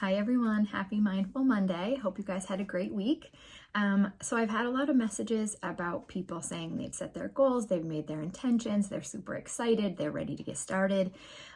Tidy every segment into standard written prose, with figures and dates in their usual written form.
Hi everyone, happy Mindful Monday. Hope you guys had a great week. So I've had a lot of messages about people saying they've set their goals, they've made their intentions, they're super excited, they're ready to get started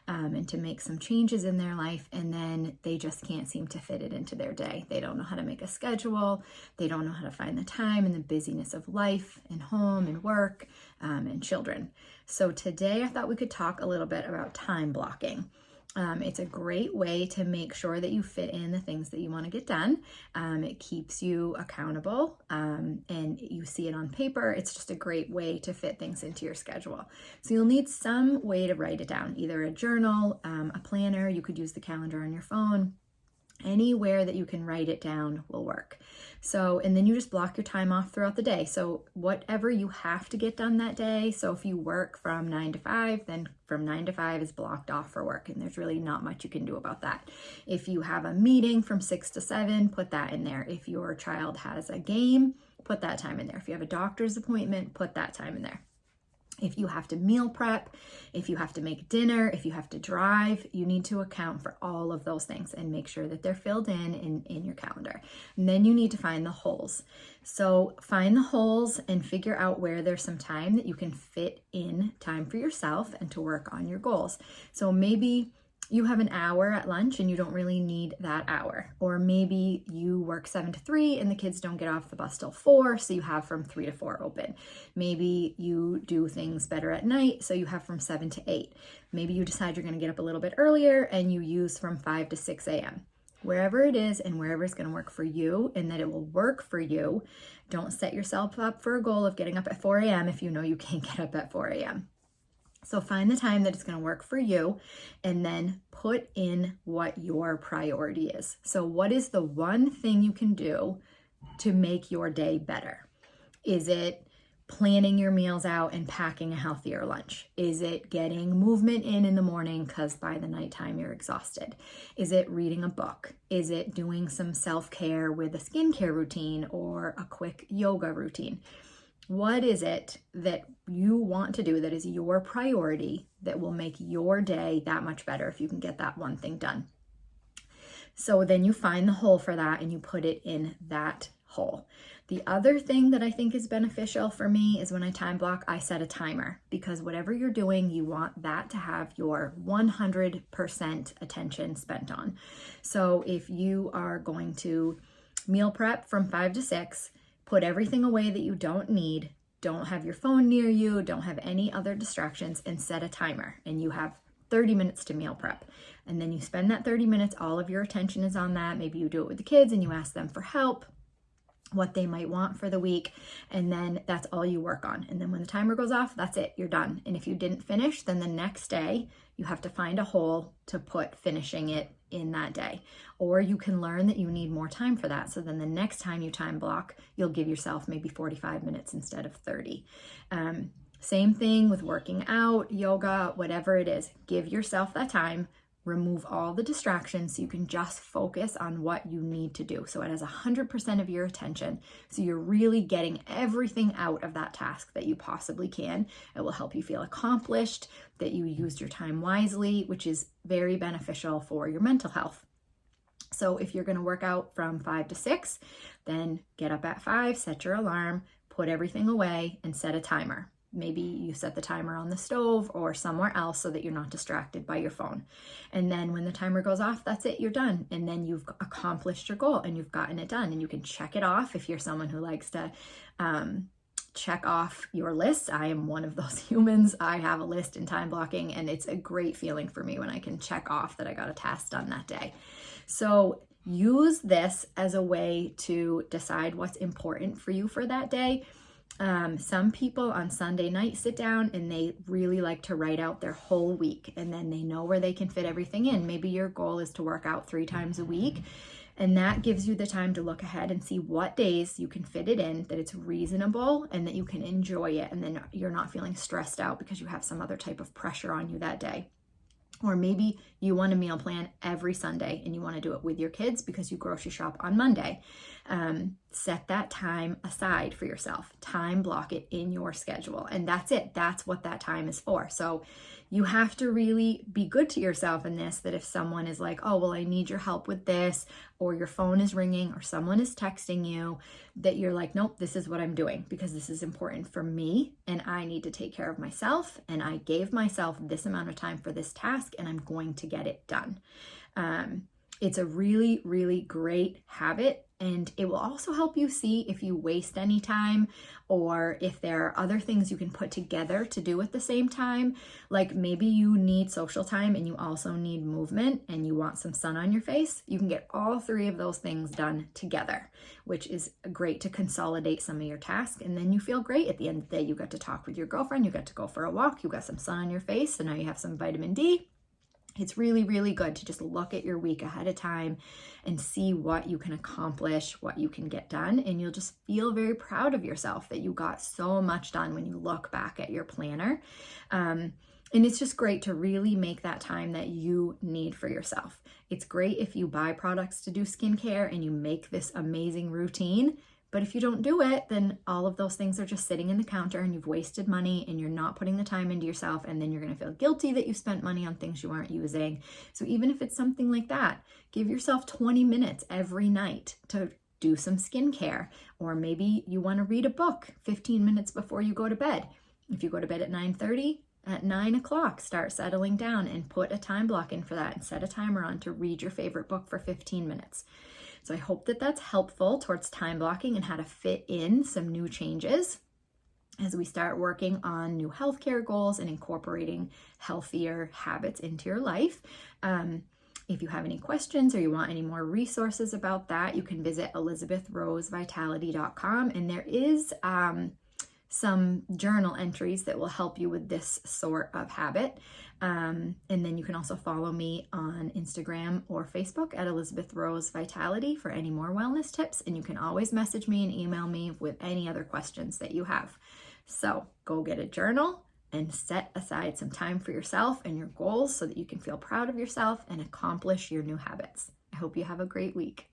and to make some changes in their life, and then they just can't seem to fit it into their day. They don't know how to make a schedule, they don't know how to find the time in the busyness of life and home and work and children. So today I thought we could talk a little bit about time blocking. It's a great way to make sure that you fit in the things that you want to get done. It keeps you accountable and you see it on paper. It's just a great way to fit things into your schedule. So you'll need some way to write it down, either a journal, a planner. You could use the calendar on your phone. Anywhere that you can write it down will work. So, and then you just block your time off throughout the day. So whatever you have to get done that day. So if you work from 9 to 5, then from 9 to 5 is blocked off for work. And there's really not much you can do about that. If you have a meeting from 6 to 7, put that in there. If your child has a game, put that time in there. If you have a doctor's appointment, put that time in there. If you have to meal prep, if you have to make dinner, if you have to drive, you need to account for all of those things and make sure that they're filled in your calendar. And then you need to find the holes. So find the holes and figure out where there's some time that you can fit in time for yourself and to work on your goals. So maybe you have an hour at lunch and you don't really need that hour. Or maybe you work 7 to 3 and the kids don't get off the bus till 4, so you have from 3 to 4 open. Maybe you do things better at night, so you have from 7 to 8. Maybe you decide you're going to get up a little bit earlier and you use from 5 to 6 a.m. Wherever it is and wherever it's going to work for you and that it will work for you, don't set yourself up for a goal of getting up at 4 a.m. if you know you can't get up at 4 a.m. So find the time that it's going to work for you and then put in what your priority is. So what is the one thing you can do to make your day better? Is it planning your meals out and packing a healthier lunch? Is it getting movement in the morning because by the nighttime you're exhausted? Is it reading a book? Is it doing some self-care with a skincare routine or a quick yoga routine? What is it that you want to do that is your priority that will make your day that much better if you can get that one thing done? So then you find the hole for that and you put it in that hole. The other thing that I think is beneficial for me is when I time block, I set a timer, because whatever you're doing, you want that to have your 100% attention spent on. So if you are going to meal prep from 5 to 6, put everything away that you don't need, don't have your phone near you, don't have any other distractions, and set a timer. And you have 30 minutes to meal prep. And then you spend that 30 minutes, all of your attention is on that. Maybe you do it with the kids and you ask them for help, what they might want for the week, and then that's all you work on. And then when the timer goes off, that's it, you're done. And if you didn't finish, then the next day you have to find a hole to put finishing it in that day. Or you can learn that you need more time for that. So then the next time you time block, you'll give yourself maybe 45 minutes instead of 30. Same thing with working out, yoga, whatever it is, give yourself that time. Remove all the distractions so you can just focus on what you need to do. So it has 100% of your attention. So you're really getting everything out of that task that you possibly can. It will help you feel accomplished, that you used your time wisely, which is very beneficial for your mental health. So if you're going to work out from 5 to 6, then get up at 5, set your alarm, put everything away, and set a timer. Maybe you set the timer on the stove or somewhere else so that you're not distracted by your phone. And then when the timer goes off, that's it, you're done. And then you've accomplished your goal and you've gotten it done. And you can check it off if you're someone who likes to check off your list. I am one of those humans. I have a list in time blocking, and it's a great feeling for me when I can check off that I got a task done that day. So use this as a way to decide what's important for you for that day. Some people on Sunday night sit down and they really like to write out their whole week, and then they know where they can fit everything in. Maybe your goal is to work out 3 times a week, and that gives you the time to look ahead and see what days you can fit it in, that it's reasonable and that you can enjoy it, and then you're not feeling stressed out because you have some other type of pressure on you that day. Or maybe you want a meal plan every Sunday and you want to do it with your kids because you grocery shop on Monday. Set that time aside for yourself. Time block it in your schedule. And that's it. That's what that time is for. So you have to really be good to yourself in this, that if someone is like, oh, well, I need your help with this, or your phone is ringing, or someone is texting you, that you're like, nope, this is what I'm doing because this is important for me and I need to take care of myself. And I gave myself this amount of time for this task and I'm going to get it done. It's a really, really great habit, and it will also help you see if you waste any time or if there are other things you can put together to do at the same time. Like maybe you need social time and you also need movement and you want some sun on your face. You can get all three of those things done together, which is great to consolidate some of your tasks. And then you feel great at the end of the day. You got to talk with your girlfriend, you got to go for a walk, you got some sun on your face, so now you have some vitamin D. It's really, really good to just look at your week ahead of time and see what you can accomplish, what you can get done. And you'll just feel very proud of yourself that you got so much done when you look back at your planner. And it's just great to really make that time that you need for yourself. It's great if you buy products to do skincare and you make this amazing routine. But if you don't do it, then all of those things are just sitting in the counter and you've wasted money and you're not putting the time into yourself. And then you're going to feel guilty that you spent money on things you aren't using. So even if it's something like that, give yourself 20 minutes every night to do some skincare. Or maybe you want to read a book 15 minutes before you go to bed. If you go to bed at 9:30, at 9 o'clock, start settling down and put a time block in for that and set a timer on to read your favorite book for 15 minutes. So I hope that that's helpful towards time blocking and how to fit in some new changes as we start working on new healthcare goals and incorporating healthier habits into your life. If you have any questions or you want any more resources about that, you can visit elizabethrosevitality.com, and there is some journal entries that will help you with this sort of habit. And then you can also follow me on Instagram or Facebook at Elizabeth Rose Vitality for any more wellness tips. And you can always message me and email me with any other questions that you have. So go get a journal and set aside some time for yourself and your goals so that you can feel proud of yourself and accomplish your new habits. I hope you have a great week.